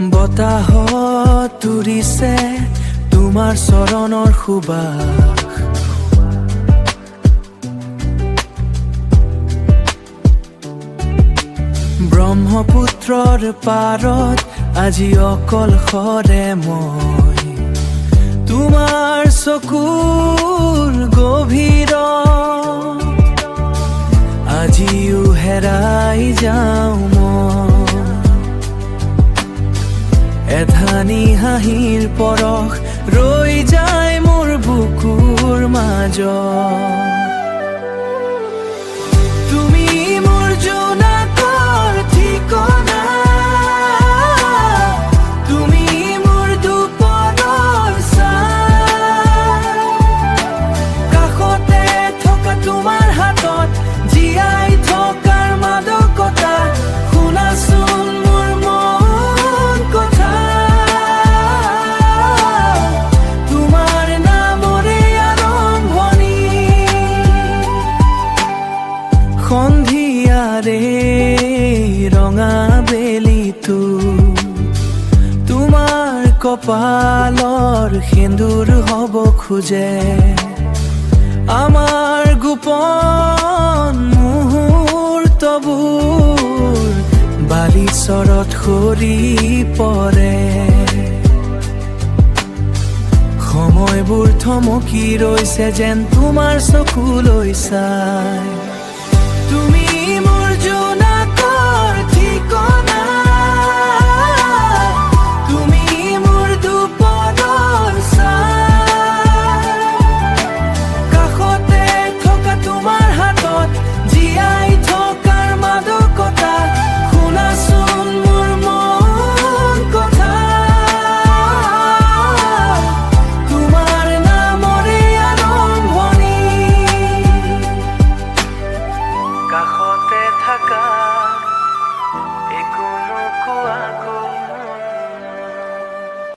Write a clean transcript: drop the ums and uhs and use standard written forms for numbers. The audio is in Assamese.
বতাহত উৰিছে তোমাৰ চৰণৰ সুবাস, ব্ৰহ্মপুত্ৰৰ পাৰত আজি অকলশৰে মই তোমাৰ চকুৰ গভীৰত আজিও হেৰাই যাওঁ মই। এধানি হাঁহিৰ পৰশ ৰৈ যায় মোৰ বুকুৰ মাজত। তুমি মোৰ জোনাকৰ ঠিকনা, তুমি মোৰ দুপৰৰ ছাঁ, কাষতে থকা তোমাৰ হাতত জীয়াই থকাৰ মাদকতা, শুনাচোন মোৰ মন কথা। তোমাৰ নামৰে আৰম্ভণি, সন্ধিয়াৰে ৰঙা বেলিটো তোমাৰ কপালৰ সেন্দুৰ হ'ব খোজে। আমাৰ গোপন মুহূৰ্তবোৰ বালিচৰত সৰি পৰে, সময়বোৰ থমকি ৰৈছে যেন তোমাৰ চকুলৈ চাই।